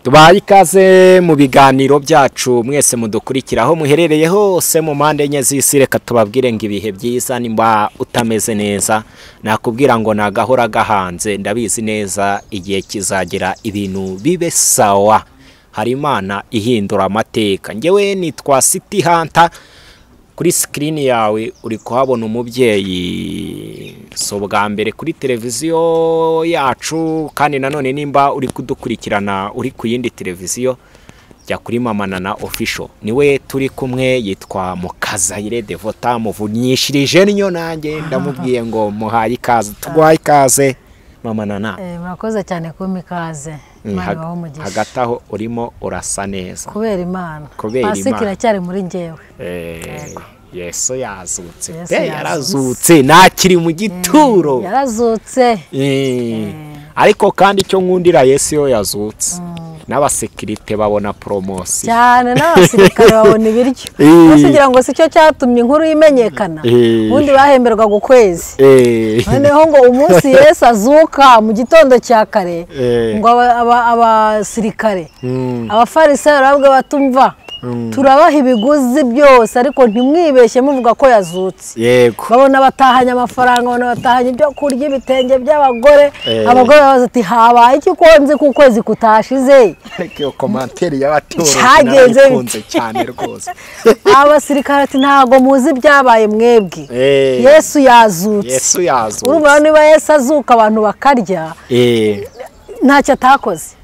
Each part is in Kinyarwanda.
Tubahaye ikaze mu biganiro byacu mwese mudukurikira aho muherereye hose mu mpande enye z'isi. Reka tubabwire ngo ibihe byiza nimba utameze neza nakubwira ngo nagahora gahanze. Ndabizi neza igihe kizagera ibintu bibe sawa. Hari Imana ihindura amateka. Ngewe nitwa City Hunter. Kuri screen yawe uri kuhabona umubyeyi so bwa mbere kuri televiziyo yacu, kandi nanone nimba uri kudukurikirana uri ku yindi televiziyo jya kuri Mama Nana Official. Niwe turi kumwe, yitwa Mukazayire Devota. Muvunyishirije niyo nanjye ndamubwiye ngo muhaye ikaze. Tugwaye ikaze Mama Nana. Murakoze cyane kumpa ikaze. Hagati aho urimo urasa neza kubera Imana. Kubera Imana. Kiracyari muri njyewe. Yesu yazutse. Yarazutse nakiri mu gituro. Yarazutse. Ariko kandi icyo nkundira Yesu yo yazutse. N'abasekirite babona promotion. Cyane n'abasirikare babona ibiryo. Kugira ngo sicyo cyatumye inkuru imenyekana. Ubundi bahemberwa gukwezi. Noneho ngo umunsi Yesu azuka mu gitondo cya kare ngo abasirikare abafarisayo barabwe batumva turabaha ibiguzi byose ariko ntimwibeshye muvuga ko yazutse. Yego. Babona batahanya amafaranga, babona batahanya ibyo kurya, ibitenge by'abagore. Abagore baza ati habaye iki konze ku kwezi kutashize. Iyo commentaire y'abatoro cyagenze cyane rwose. Abasirikare ati ntago muzi byabaye mwebwe. Yesu yazutse. Yesu yazutse. Urumva niba Yesu azuka abantu bakarya ntacyo atakoze.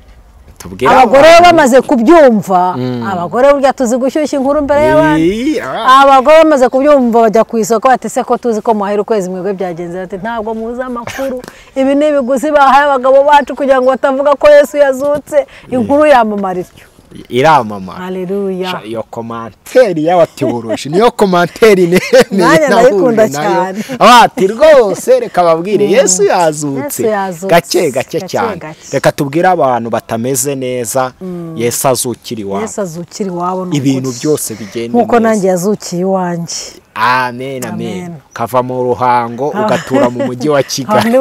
Abagore bamaze kubyumva, abagore burya tuzi gushyushya inkuru mbere y'abandi. Abagore bamaze kubyumva bajya ku isoko bati se ko tuzi ko muhahira ukwezi mwebwe byagenze. Ati ntabwo muzi amakuru, ibi ni ibiguzi bahaye abagabo bacu kugira ngo batavuga ko Yesu yazutse. Inkuru yamamara ityo. Iramamara. Haleluya. Iyo commentaire y'abatiburushi niyo commentaire nanjye ndayikunda cyane. Ati rwose reka babwire Yesu yazutse. Gake cyane. Reka tubwire abantu batameze neza Yesu azukiri iwabo. Yesu azukiri iwabo. Ibintu byose bigenda nkuko nanjye yazukiye iwanjye. Amen, amen. Kava mu ruhango ugatura mu mujyi wa Kigali.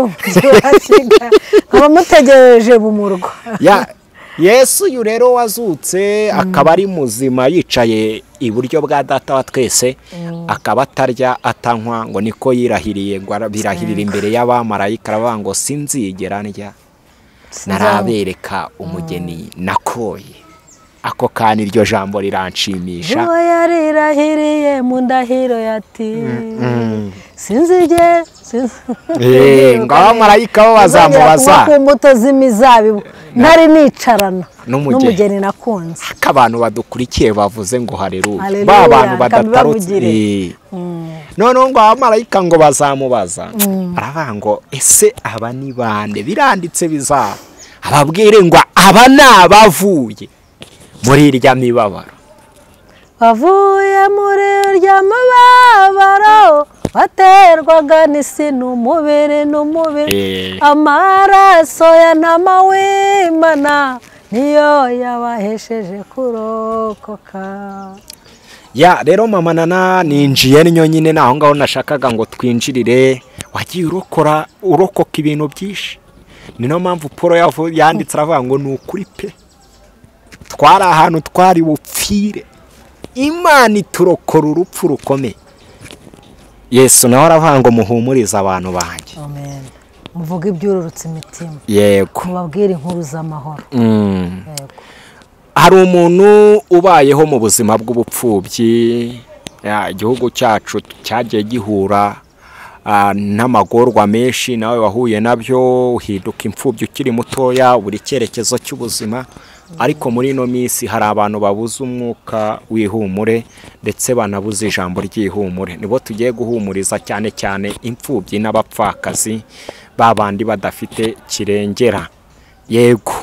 Abamutegereje mu murwa. Yesu yu rero wazutse akaba ari muzima yicaye iburyo bwa Data wa twese, akaba atarya atanywa ngo niko yirahiriye ngo birahirira imbere y'abamarayika aravuga ngo sinzigera ndya narabereka umugeni nakoye. Ako kandi iryo jambo riranshimisha. Uwo yarirahiriye mu ndahiro yati sinzigera ngo abamarayika bo bazamubaza ku mbuto z'imizabibu ntari nicarana n'umugeni nakunze. Abantu badukurikiye bavuze ngo haleluya. Ba bantu badatarutse. Noneho ngo abamarayika ngo bazamubaza aravuga ngo ese aba ni bande? Biranditse bizaba ababwire ngo aba nabavuye muri irya mibabaro. Bavuye muri irya mibabaro baterwaga n'isi n'umubiri amaraso ya ntama w'Imana niyo yabahesheje kurokoka. Rero Mama Nana ninjiye niyo nyine naho ngaho nashakaga ngo twinjirire. Wagiye urokoka ibintu byinshi. Ni no mpamvu Paul yanditse aravuga ngo ni ukuri pe twari ahantu twari bupfire Imana iturokora urupfu rukomeye. Yesu nawe aravuga ngo muhumurize abantu banjye. Amen. Muvuga ibyururutse imitima. Yego. Mubabwire inkuru z'amahoro. Yego. Hari umuntu ubayeho mu buzima bw'ubupfubyi. Igihugu cyacu cyagiye gihura n'amagorwa menshi, nawe wahuye nabyo uhinduka imfubyi ukiri mutoya buri cyerekezo cy'ubuzima. Ariko muri ino minsi hari abantu babuze umwuka w'ihumure ndetse banabuze ijambo ry'ihumure. Nibo tugiye guhumuriza cyane cyane imfubyi n'abapfakazi babandi badafite kirengera. Yego.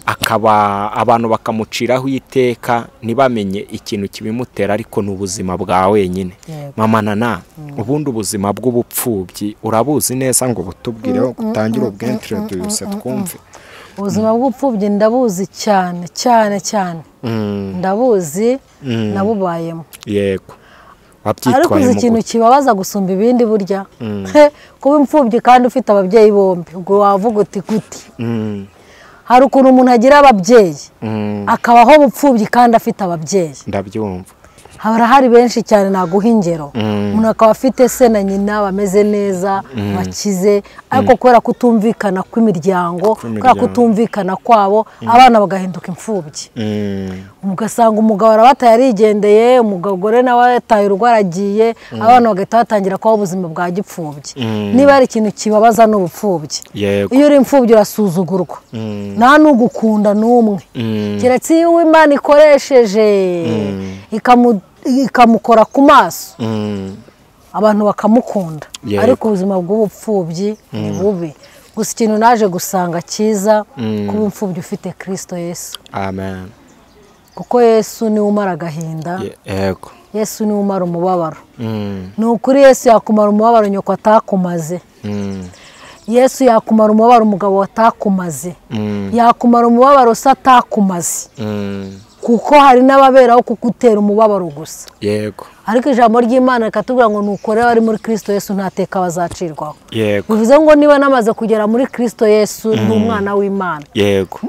Akaba abantu bakamuciraho iteka ntibamenye ikintu kibimutera ariko n'ubuzima bwa wenyine. Mama Nana, ubundi ubuzima bw'ubupfubyi urabuzi neza ngo butubwireho gutangira ubw'introduce twumve. Ubuzima bw'ubupfubyi ndabuzi cyane cyane cyane. Ndabuzi nabubayemo. Yego. Ariko ikintu kibabaza gusumba ibindi burya kuba imfubyi kandi ufite ababyeyi bombi ubwo wavuga uti guti. hari ukuntu umuntu agira ababyeyi akabaho bupfubyi kandi afite ababyeyi. Ndabyumva. Hari benshi cyane naguha ingero. Umuntu akaba afite se na nyina bameze neza bakize, ariko kubera kutumvikana kw'imiryango, kubera kutumvikana kwabo, abana bagahinduka imfubyi. Ugasanga umugabo arabataye arigendeye, umugore nawe yataye urugo aragiye, abana bagahita batangira kubaho ubuzima bwa gipfubyi. Niba ari ikintu kibabaza n'ubupfubyi, iyo uri imfubyi urasuzugurwa, nta n'ugukunda n'umwe, keretse iyo Imana ikoresheje ikamukora ku maso abantu bakamukunda. Ariko ubuzima bw'ubupfubyi ni bubi. Gusa ikintu naje gusanga cyiza kuba imfubyi ufite Kristo Yesu. Amen. Kuko Yesu niwe umara agahinda, yego, Yesu niwe umara umubabaro. Ni ukuri Yesu yakumara umubabaro nyoko atakumaze. Yesu yakumara umubabaro umugabo watakumaze. Yakumara umubabaro se atakumaze. Kuko hari n'ababeraho kugutera umubabaro gusa. Yego. Ariko ijambo ry'Imana rikatubwira ngo nukore bari muri Kristo Yesu ntateka bazacirwaho. Yego. Bivuze ngo niba namaze kugera muri Kristo Yesu ni umwana w'Imana. Yego.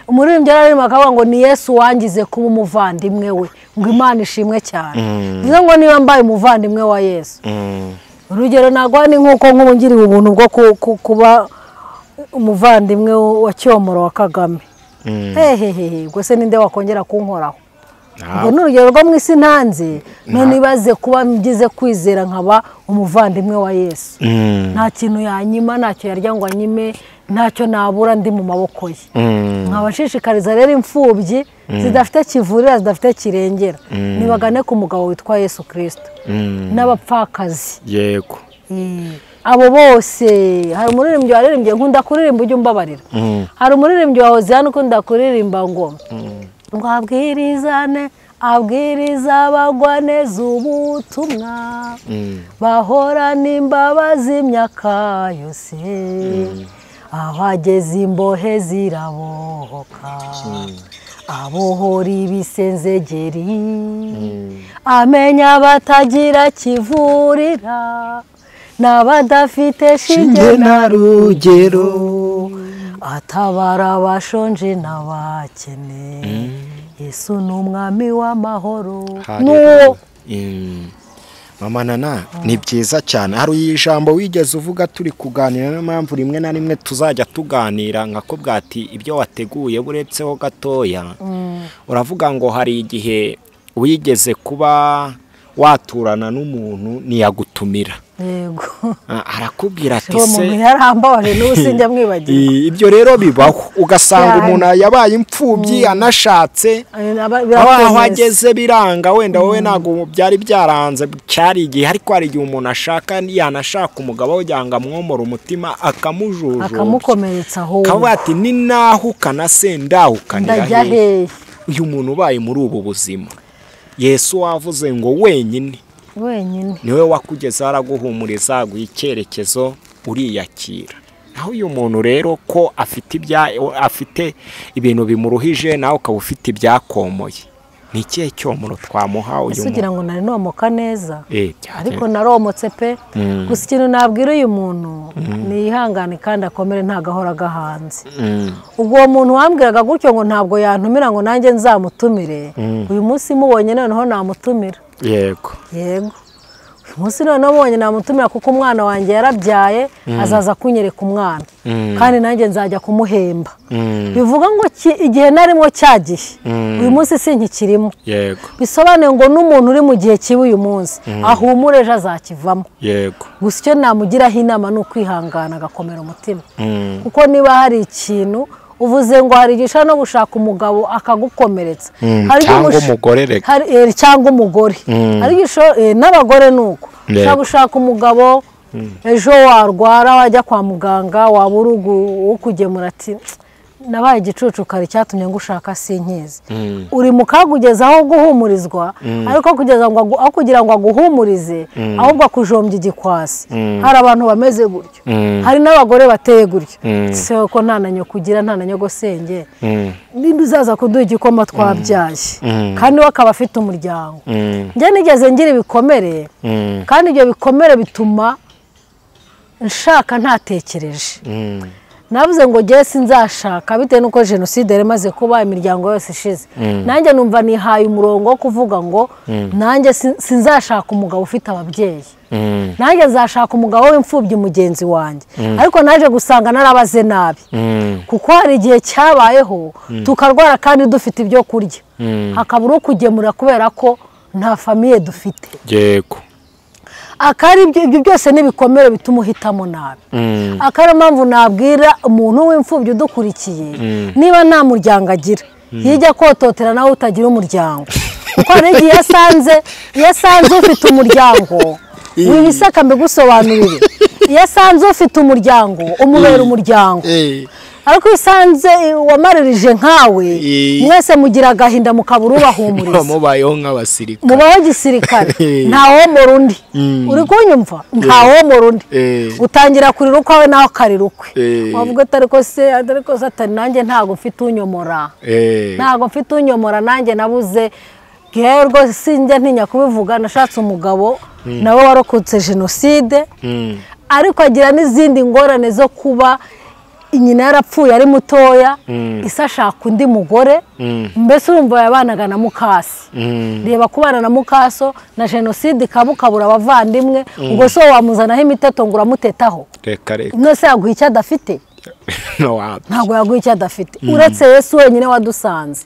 Umuririmbyi yararimo akavuga ngo ni Yesu wangize kuba umuvandimwe we, ngo Imana ishimwe cyane. Bivuze ngo niba mbaye umuvandimwe wa Yesu. Urugero nagwa ni nkuko nk'ubungiriwe ubuntu bwo kuba umuvandimwe wa Cyomoro wa Kagame. Ubwo se ninde wakongera kunkoraho? Ubwo n'urugero rwo mu isi ntanze, none ibaze kuba mgize kwizera nkaba umuvandimwe wa Yesu. Nta kintu yanyima, ntacyo yarya ngo anyime, ntacyo nabura ndi mu maboko ye. Nkabashishikariza rero imfubyi zidafite kivurira, zidafite kirengera, nibagane ku mugabo witwa Yesu Kristo. N'abapfakazi. Yego. Abo bose, hari umuririmbyi waririmbye nkunda kuririmba ujye umbabarira. Hari umuririmbyi wa Hoziyana ukunda kuririmba ngo abwirizane, abwiriza abagwa neza ubutumwa, bahorana imbabazi imyaka yose, abageze imbohe zirabohoka, abohora ibisenzegeri, amenya abatagira kivurira, n'abadafite shinge na rugero, atabara abashonje n'abakene. Yesu ni umwami w'amahoro. Mama Nana, ni byiza cyane. Hari ijambo wigeze uvuga turi kuganira, n'impamvu rimwe na rimwe tuzajya tuganira nkakubwira ati ibyo wateguye buretseho gatoya. Uravuga ngo hari igihe wigeze kuba waturana n'umuntu niyagutumira. Yego. Arakubwira ati se umuntu yarambabaje n'usinjya mwibagirwa. Ibyo rero bibaho, ugasanga umuntu yabaye imfubyi anashatse, aho ageze biranga, wenda wowe ntago byari byaranze cyari igihe, ariko hari igihe umuntu ashaka yanashaka umugabo ujyanga mwomora umutima akamujuju, akamukomeretsa aho, kavuga ati ni nahukana se ndahukanira he. Uyu muntu ubaye muri ubu buzima, Yesu wavuze ngo wenyine niwe wakugeza araguhumuriza, aguha icyerekezo, uriyakira. Naho uyu muntu rero ko afite ibintu bimuruhije, nawe ukaba ufite ibyakomoye, ni ikihe cyomoro twamuha uyu muntu? Ugira ngo nari nomoka neza, ariko naromotse pe. Gusa ikintu nabwira uyu muntu ni ihangane kandi akomere, ntagahora gahanze. Ubwo uwo muntu wambwiraga gutyo ngo ntabwo yantumira ngo nanjye nzamutumire, uyu munsi mubonye noneho namutumira. Yego. Yego. Uyu munsi noneho mubonye namutumira kuko umwana wanjye yarabyaye, azaza kunyereka umwana, kandi nanjye nzajya kumuhemba. Bivuga ngo igihe narimo cyagihe, uyu munsi sinkikirimo. Yego. Bisobanuye ngo n'umuntu uri mu gihe kibi uyu munsi ahumure ejo azakivamo. Yego. Gusa icyo namugiraho inama ni ukwihangana agakomera umutima, kuko niba hari ikintu uvuze ngo hari igisha no gushaka umugabo akagukomeretsa, cyangwa umugore reka, cyangwa umugore, hari igisho n'abagore nuko ushaka gushaka umugabo, ejo warwara wajya kwa muganga wabura wo kugemura ati nabaye igicucu kare cyatumye ngushaka sinkizi. Uri mu kagugezaho guhumurizwa, ariko kugeza ngo aho kugira ngo aguhumurize ahubwo akujombye igikwasi. Hari abantu bameze gutyo, hari n'abagore bateye gutyo, se ko nta nanyo kugira, nta nanyo gosenge, ninde uzaza kuduha igikoma twabyaye, kandi we akaba afite umuryango. Njye nigeze ngira ibikomere, kandi ibyo bikomere bituma nshaka ntatekereje. navuze ngo ngiye sinzashaka bitewe n'uko jenoside yari imaze kuba imiryango yose ishize nanjye numva nihaye umurongo wo kuvuga ngo nanjye sinzashaka umugabo ufite ababyeyi nanjye nzashaka umugabo w'imfubyi mugenzi wanjye ariko naje gusanga narabaze nabi kuko hari igihe cyabayeho tukarwara kandi dufite ibyo kurya hakabura ukugemura kubera ko nta famiye dufite yego akari ibyo byose n'ibikomere bituma uhitamo nabi akari mpamvu nabwira umuntu w'imfubyi udukurikiye niba nta muryango agira yijya kototera nawe utagira umuryango kuko hari igihe iyo asanze ufite umuryango wibisaka mbigusobanurire iyo asanze ufite umuryango umubera umuryango ariko usanze wamaririje nkawe mwese mugira agahinda mukabura ubahumuriza mubayeho nk'abasirikare mubaho gisirikare ntawomora undi uri kunyumva ntawomora undi utangira kurira ukwawe nawe akarira ukwe wavuga ariko se atari nanjye ntabwo mfite unyomora nanjye nabuze rwose sinjya ntinya kubivuga nashatse umugabo nawe warokotse jenoside ariko agira n'izindi ngorane zo kuba nyina yarapfuye ari mutoya isa ashaka undi mugore mbese urumva yabanaga na mukasi reba kubana na mukaso na jenoside ikabukabura abavandimwe ubwo so wamuzanaho imiteto ngo uramutetaho mwese yaguha icyo adafite ntabwo yaguha icyo adafite uretse Yesu wenyine wadusanze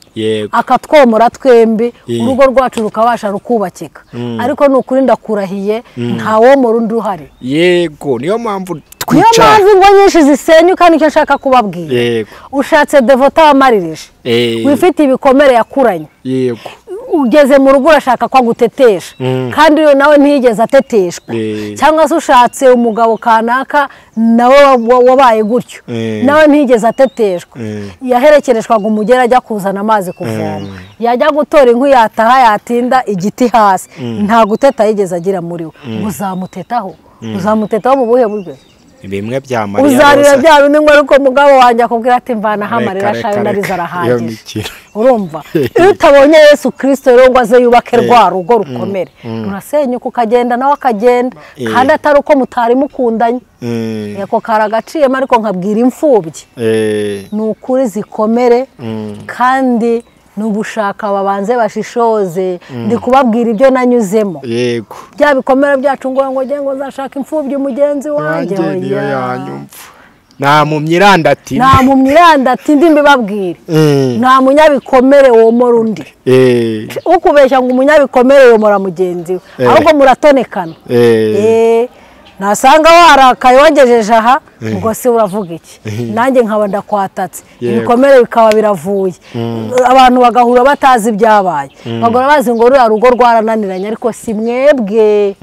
akatwomora twembi urugo rwacu rukabasha rukubakika ariko nukuri ndakurahiye ntawomora undi uhari yego niyo mpamvu niyo mpamvu ingo nyinshi zisenyuka nicyo nshaka kubabwira ushatse devota wamaririje wifite ibikomere yakuranye ugeze mu rugo urashaka ko agutetesha kandi nawe ntiyigeze ateteshwa cyangwa se ushatse umugabo kanaka nawe wabaye gutyo nawe ntiyigeze ateteshwa yaherekereshwaga umugera ajya kuzana amazi kuvoma yajya gutora inkwi yataha yatinda igiti hasi nta guteta yigeze agira muri we uzamutetaho mu buhe buryo bimwe bya Mariya uzarira bya bindi ngo ariko mugabo wanjye akubwira ati mvana hamarira shayo ndariza arahagije urumva iyo utabonye Yesu Kristo rero ngo aze yubake rwa rugo rukomere urasenyuka ukagenda nawe akagenda kandi atari uko mutari mukundanye yako karagaciyemo ariko nkabwira imfubyi ni ukuri zikomere kandi nubushaka babanze bashishoze ndi kubabwira ibyo nanyuzemo yego bya bikomera byacu ngo nzashaka imfubyi mugenzi wanjye nta mu myirandati ndi mbibabwire nta munyabikomere womora undi ukubeshya ngo umunyabikomere yomora mugenzi we ahubwo muratonekana nasanga warakaye wagejeje aha ubwo se uravuga iki nanjye nkaba ndakwatatse ibikomere bikaba biravuye abantu bagahura batazi ibyabaye bagora bazi ngo ruriya rugo rwarananiranye ariko si mwebwe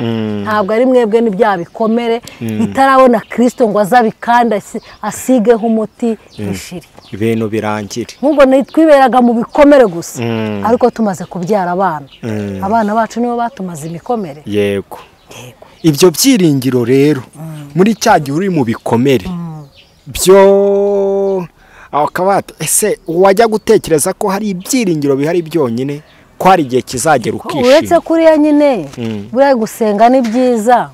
ntabwo ari mwebwe n'ibya bikomere bitarabona Kristo ngo azabikanda asigeho umuti bishiri ibintu birangire nk'ubwo twiberaga mu bikomere gusa ariko tumaze kubyara abana bacu nibo batumaze imikomere yego ibyo byiringiro rero muri cya gihe uri mu bikomere byo akabata ese wajya gutekereza ko hari ibyiringiro bihari byonyine ko hari igihe kizagera ukishima uretse kuriya nyine buriya gusenga ni byiza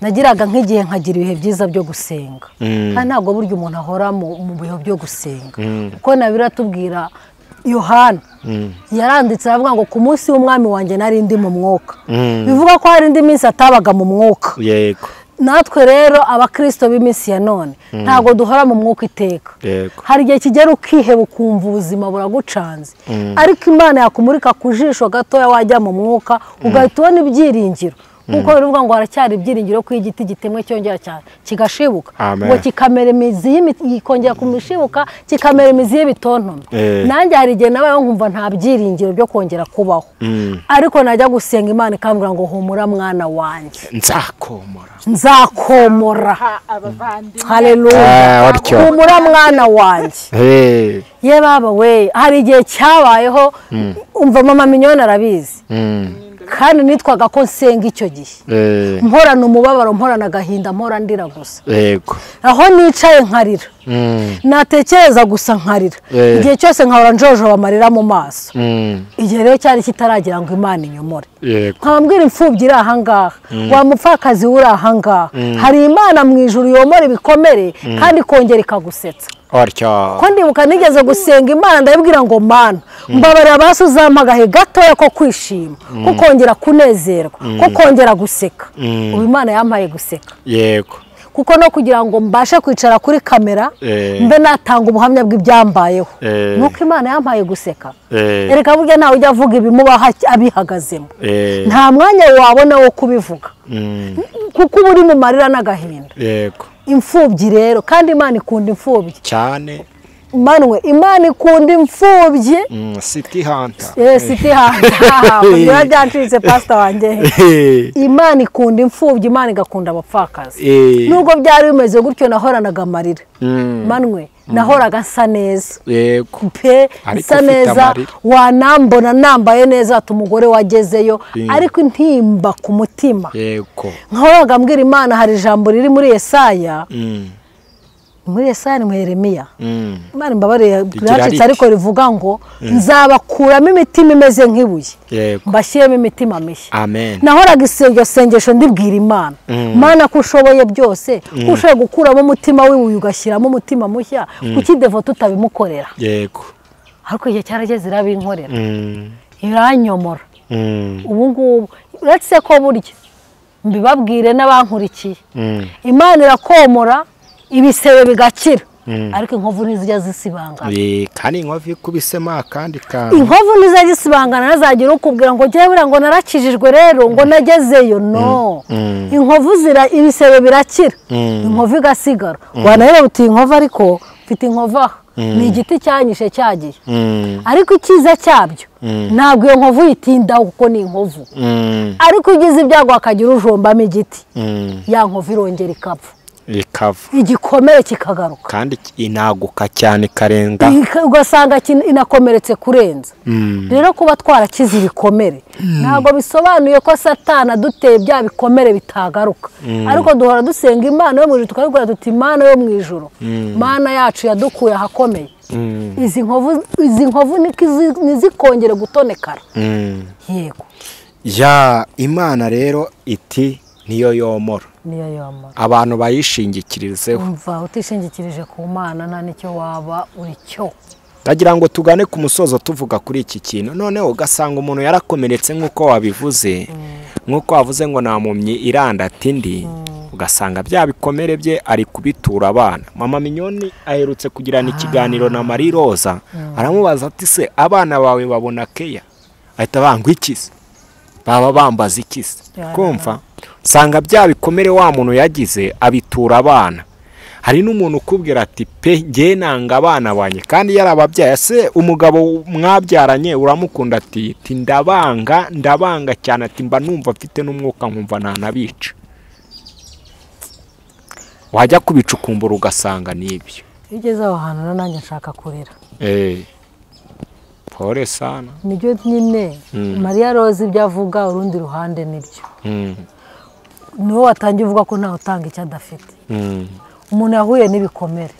nagiraga nk'igihe nkagira ibihe byiza byo gusenga kandi ntabwo burya umuntu ahora mu bihe byo gusenga kuko nabiratubwira Yohana yaranditse avuga ngo ku munsi w'umwami wanjye nari ndi mu mwuka bivuga ko hari indi minsi atabaga mu mwuka yego natwe rero abakristo b'iminsi ya none ntabwo duhora mu mwuka iteka hari igihe kigera ukiheba ukumva ubuzima buragucanze ariko Imana yakumurika ku jisho gatoya wajya mu mwuka ugahita ubona ibyiringiro kuko bivuga ngo haracyari ibyiringiro ko igiti gitemwe cyongera cyane kigashibuka ngo kikamera imizi yikongera kumishibuka kikamera imizi y'ibitontome nanjye hari igihe nabayeho nkumva nta byiringiro byo kongera kubaho ariko najya gusenga Imana ikambwira ngo humura mwana wanjye nzakomora haleluya humura mwana wanjye ye baba we hari igihe cyabayeho umva mama Minyoni arabizi kandi nitwaga ko nsenga icyo gihe mporana umubabaro mporana agahinda mpora ndira gusa aho nicaye nkarira natekereza gusa nkarira igihe cyose nkahora njojoba amarira mu maso igihe rero cyari kitaragira ngo Imana inyomore nkababwira imfubyi iri ahangaha wa mupfakazi uri ahangaha hari Imana mu ijuru yomora ibikomere kandi kongera ikagusetsa ko ndibuka nigeze gusenga Imana ndabibwira ngo Mana mbabarira basi uzampa agahe gatoya ko kwishima ko kongera kunezerwa ko kongera guseka ubu Imana yampaye guseka yego kuko no kugira ngo mbashe kwicara kuri kamera mbe natanga ubuhamya bw'ibyambayeho nuko Imana yampaye guseka ereka burya ntawe ujya avuga ibimubaho abihagazemo nta mwanya wabona wo kubivuga kuko uba uri mu marira n'agahinda yego imfubyi rero kandi Imana ikunda imfubyi cyane manwe Imana ikunda imfubyi city hunter city hunter biba byancitse pastor wanjye Imana ikunda imfubyi Imana igakunda abapfakazi nubwo byari bimeze gutyo nahoranaga amarira manwe nahoraga nsa neza yego pe nsa neza wanambona nambaye neza ati umugore wagezeyo ariko intimba ku mutima yego nkahoraga mbwira Imana hari ijambo riri muri Yesaya muri Yesaya ni Yeremiya Imana mbabare byacitse ariko rivuga ngo nzabakuramo imitima imeze nk'ibuye mbashyiremo imitima mishya amen nahoraga sengesho ndibwira Imana Mana ko ushoboye byose ushoboye gukuramo umutima w'ibuye ugashyiramo umutima mushya kuki devo tutabimukorera yego ariko igihe cyarageze irabinkorera iranyomora ubu ngubu uretse ko burya mbibabwire n'abankurikiye Imana irakomora ibisebe bigakira ariko inkovu ntizijya zisibangana kandi inkovu ikubisema kandi inkovu ntizajya zisibangana nazagira ukubwira ngo njyewe buriya ngo narakijijwe rero ngo nagezeyo no inkovu ibisebe birakira inkovu igasigara wanareba uti inkovu ariko mfite inkovu aha ni igiti cyanyishe cyagiye ariko icyiza cyabyo ntabwo iyo nkovu yitindaho kuko ni inkovu ariko ugize ibyago akagira ujombamo igiti ya nkovu irongera ikapfa igikomere kikagaruka kandi inaguka cyane karenga ugasanga inakomeretse kurenza rero kuba twarakize ibikomere ntabwo bisobanuye ko Satani aduteye bya bikomere bitagaruka ariko duhora dusenga Imana yo mu ijuru tukabwira tuti Imana yo mu ijuru Mana yacu yadukuye ahakomeye izi nkovu ntizikongere gutonekara yego ya Imana rero iti niyo yomora abantu bayishingikirizeho umva utishingikirije ku Mana nta nicyo waba uri cyo ndagira ngo tugane ku musozo tuvuga kuri iki kintu noneho ugasanga umuntu yarakomeretse nk'uko wabivuze nk'uko wavuze ngo nta mpumyi irandata indi ugasanga bya bikomere bye ari kubitura abana mama Mignone aherutse kugirana ikiganiro na Marie Rosa aramubaza ati se abana bawe babona keya ahita bangwa ikisi baba bambaza ikisi kumva sanga bya bikomere wa muntu yagize abitura abana hari n'umuntu ukubwira ati pe nge nanga abana banye kandi yarababyaye se umugabo mwabyaranye uramukunda ati ndabanga cyane ati mba numva afite n'umwuka nkumva ntanabica wajya kubicukumbura ugasanga nibyo igeze aho hantu nanjye nshaka kurira pore sana nibyo nyine Marie Rose ibyo avuga urundi ruhande nibyo niwo watangiye uvuga ko ntawe utanga icyo adafite umuntu yahuye n'ibikomere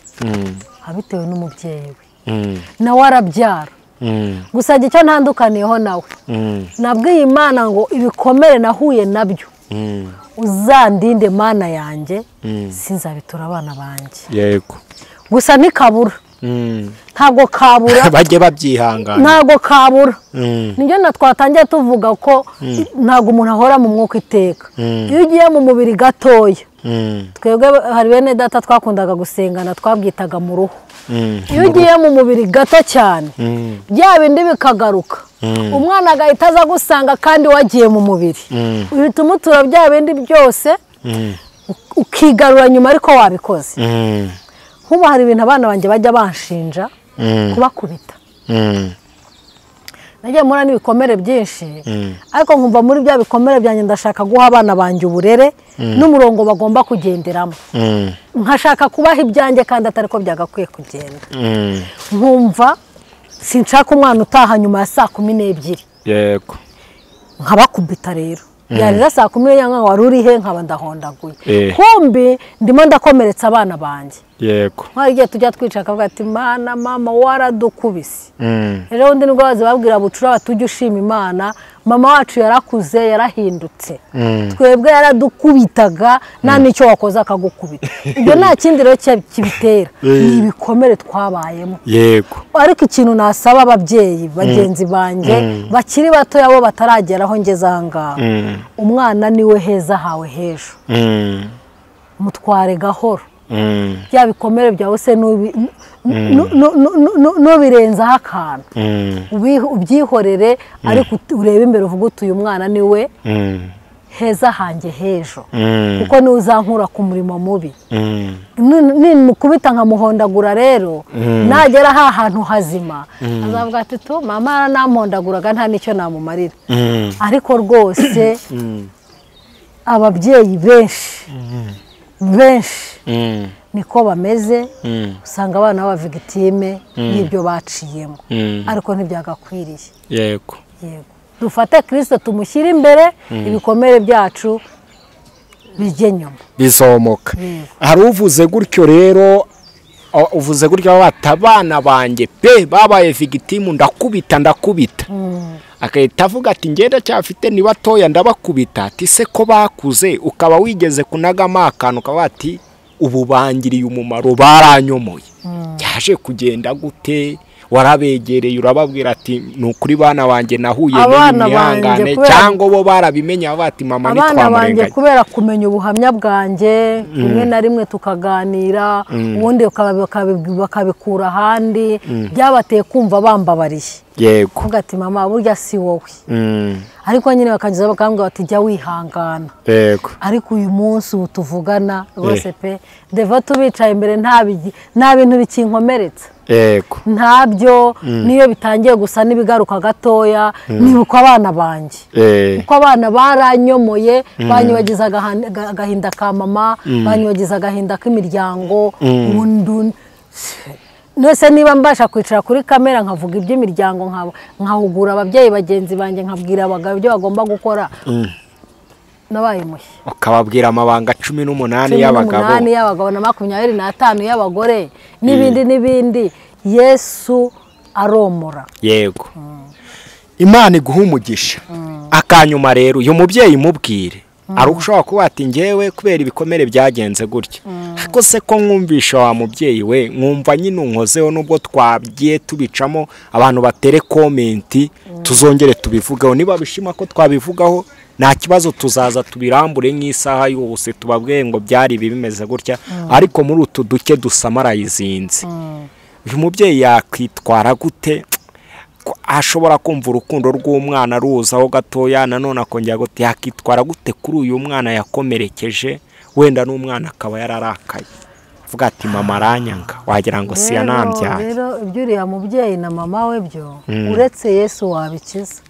abitewe n'umubyeyi we nawe arabyara gusa icyo ntandukaniyeho nawe nabwiye Imana ngo ibikomere nahuye nabyo uzandinde Mana yanjye sinzabitura abana banjye yego gusa ntikabura ntabwo kabura bajye babyihangana ntabwo kabura nibyo twatangiye tuvuga ko ntabwo umuntu ahora mu mwuka iteka iyo ugiye mu mubiri gatoya twebwe hari bene data twakundaga gusengana twabwitaga mu ruhu iyo ugiye mu mubiri gato cyane bya bindi bikagaruka umwana agahita aza gusanga kandi wagiye mu mubiri uhita umutura bya bindi byose ukigarura nyuma ariko wabikoze nk'ubu hari ibintu abana banjye bajya banshinja kubakubita nagiye mura n'ibikomere byinshi ariko nkumva muri bya bikomere byanjye ndashaka guha abana banjye uburere n'umurongo bagomba kugenderamo nkashaka kubaha ibyanjye kandi atari ko byagakwiye kugenda nkumva sinshaka umwana utaha nyuma ya 12:00 yego nkabakubita rero yarira saa 10 yanga wari uri he nkaba ndahondaguye kumbi ndimo ndakomeretsa abana banjye yego nkariye tujya twica akavuga ati mana mama waradukubise rero undi nibwo bazababwira bucura batujye ushima Imana mama wacu yarakuze yarahindutse twebwe yaradukubitaga nta nicyo wakoze akagukubita ibyo nta kindi rero kibitera ni ibikomere twabayemo yego ariko ikintu nasaba ababyeyi bagenzi banjye bakiri bato yabo batarageraho ngeze ahangaha umwana niwe heza hawe hejo mutware gahoro bya bikomere byawe se nubirenzaho akantu ubyihorere ariko urebe imbere uvuga uti uyu mwana niwe heza hanjye hejo kuko niwe uzankura ku murimo mubi nimukubita nkamuhondagura rero nagera ha hantu hazima azavuga ati tu mama aranampondaguraga nta nicyo namumarira ariko rwose ababyeyi benshi niko bameze usanga abana b'abavigitime y'ibyo baciyemo ariko ntibyagakwiriye yego dufate Kristo tumushyire imbere ibikomere byacu bijye nyuma bizomoka hari uvuze gutyo rero uvuze gutyo abana banjye pe babaye vigitimu ndakubita akahita avuga ati ngenda cyafite ni batoya ndabakubita ati se ko bakuze ukaba wigeze kunagama akantu ukaba ati ubu bangiriye umumaro baranyomoye cyaje kugenda gute warabegereye urababwira ati nukuri bana banjye nahuye n'imihangane cyangwa bo barabimenya bati mama ni twamurenganya abana banjye kubera kumenya ubuhamya bwanjye rimwe na rimwe tukaganira ubundi bakabikura ahandi byabateye kumva bambabariye yego uvuga ati mama burya si wowe ariko nyine bakageza bakambwira bati jya wihangana yego ariko uyu munsi utuvugana rwose pe ndeva tubicaye imbere nta bintu bikinkomeretsa yego ntabyo niyo bitangiye gusa n'ibigaruka gatoya nibuka abana banjye uko abana baranyomoye banyibagiza agahinda ka mama banyibagiza agahinda k'imiryango nese niba mbasha kwicara kuri kamera nkavuga iby'imiryango nkahugura ababyeyi bagenzi banjye nkabwira abagabo ibyo bagomba gukora nabaye mushya ukababwira amabanga 18 y'abagabo na 25 y'abagore n'ibindi Yesu aromora yego Imana iguha umugisha akanyuma rero uyu mubyeyi mubwire arushobora kuba ati ngewe kubera ibikomere byagenze gutya ariko se ko nkumvisha wa mubyeyi we nkumva nyine unkozeho nubwo twagiye tubicamo abantu batere komenti tuzongere tubivugaho niba bishima ko twabivugaho nta kibazo tuzaza tubirambure nk'isaha yose tubabwiye ngo byari bimeze gutya ariko muri utu duke dusamarayizinze uyu mubyeyi yakwitwara gute ashobora kumva urukundo rw'umwana ruzaho gatoya nanone akongera gute yakitwara gute kuri uyu mwana yakomerekeje wenda n'umwana akaba yararakaye vuga ati mama aranyanga wagira ngo si yanambyaye rero ibyo uriya mubyeyi na mama we byo uretse Yesu wabikiza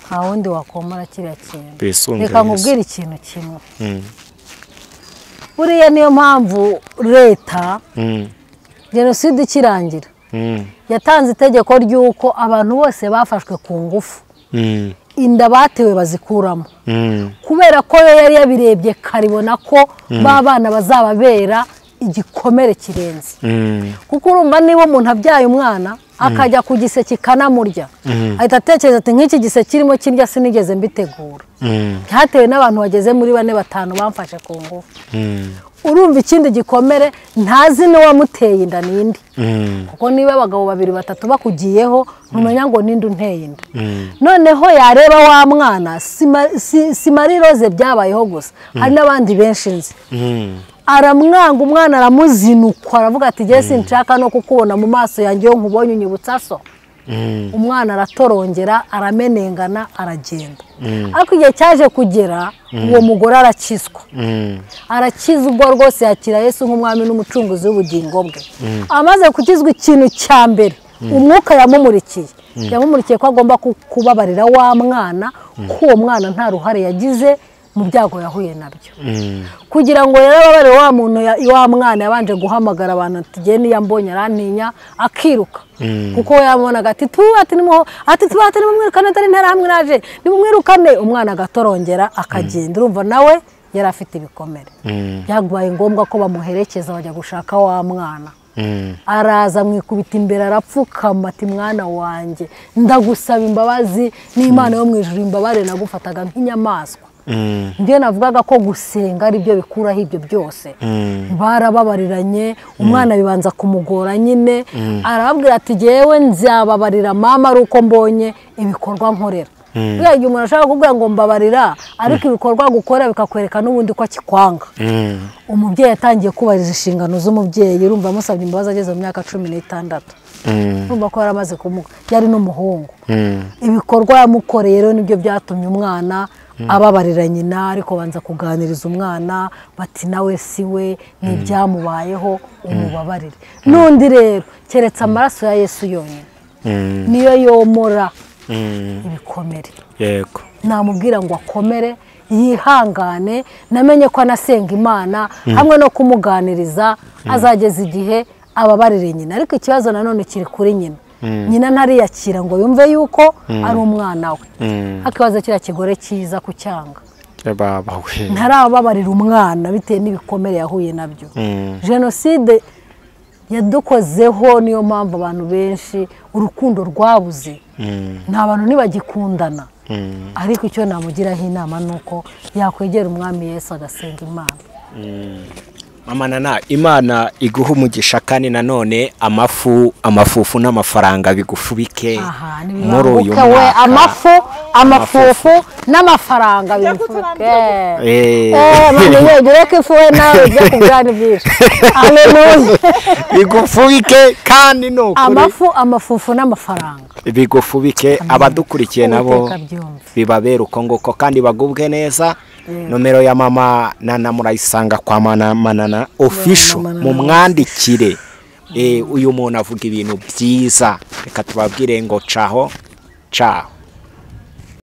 nta wundi wakomora kiriya kintu reka nkubwire ikintu kimwe buriya niyo mpamvu leta jenoside ikirangira yatanze itegeko ry'uko abantu bose bafashwe ku ngufu inda batewe bazikuramo kubera ko yari yabirebye karibona ko babana bazababera igikomere kirenze kuko urumva niba umuntu abyaye umwana akajya ku giseke kanamurya ahita atekereza ati nk'iki giseke kirimo kirya sinigeze mbitegura byatewe n'abantu bageze muri 4-5 bamfashe ku ngufu urumva ikindi gikomere ntazi n'uwamuteye inda n'indi kuko niba abagabo 2-3 bakugiyeho ntumenya ngo ninde unteye inda noneho yareba wa mwana si Marie-Rose byabayeho gusa hari n'abandi benshi nzi aramwanga umwana aramuzinukwa aravuga ati je sinshaka no kukubona mu maso yanjye yo nkubonye unyibutsa so umwana aratorongera aramenengana aragenda ariko igihe cyaje kugera uwo mugore arakizwa rwose yakira Yesu nk'umwami n'umucunguzi w'ubugingo bwe amaze kukizwa ikintu cya mbere umwuka yamumurikiye ko agomba kubabarira wa mwana ko uwo mwana nta ruhare yagize mu byago yahuye nabyo kugira ngo rero ababare wa muntu wa mwana yabanje guhamagara abantu ati giye niyambonye arantinya akiruka kuko yabonaga ati nimumwirukane atari intera hamwe naje nimumwirukane umwana agatorongera akagenda urumva nawe yari afite ibikomere byagubaye ngombwa ko bamuherekeza bajya gushaka wa mwana araza mwikubita imbere arapfukama ati mwana wanjye ndagusaba imbabazi n'Imana yo mu ijuru imbabare nagufataga nk'inyamaswa ndiye navugaga ko gusenga ari byo bikuraho ibyo byose barababariranye umwana bibanza kumugora nyine arababwira ati jewe nzababarira mama ari uko mbonye ibikorwa nkorera buriya igihe umuntu ashaka kuvuga ngo mbabarira ariko ibikorwa gukora bikakwereka n'ubundi ko akikwanga umubyeyi yatangiye kubahiriza inshingano z'umubyeyi urumva amusabye imbabazi ageze mu myaka 16 urumva ko yaramaze kumuga yari n'umuhungu ibikorwa yamukoreye rero nibyo byatumye umwana ababarira nyina ariko banza kuganiriza umwana bati nawe siwe n'ibyamubayeho umubabarire n'undi rero keretse amaraso ya Yesu yonyine niyo yomora ibikomere yego namubwira ngo akomere yihangane namenye ko anasenga Imana hamwe no kumuganiriza azageza igihe ababarire nyina ariko ikibazo nanone kiri kuri nyina nyina ntariyakira ngo yumve yuko ari umwana we akibaza kira kigore cyiza kucyanga baba we ntarababarira umwana bitewe n'ibikomere yahuye nabyo jenoside yadukozeho niyo mpamvu abantu benshi urukundo rwabuze nta bantu ntibagikundana ariko icyo namugiraho inama nuko yakwegera umwami Yesu agasenga Imana mama nana Imana iguha umugisha kandi nanone amafufu n'amafaranga bigufubike muri uyu mwaka amafufu n'amafaranga bigufubike mane yegere ko ifuwe nawe byo kubyana byinshi haleluya bigufubike kandi no amafufu n'amafaranga bigufubike abadukurikiye nabo bibabera uko ngoko kandi bagubwe neza nomero ya mama Nana murayisanga kwa Nana official mu mwandikire uyu muntu avuga ibintu byiza reka tubabwire ngo caho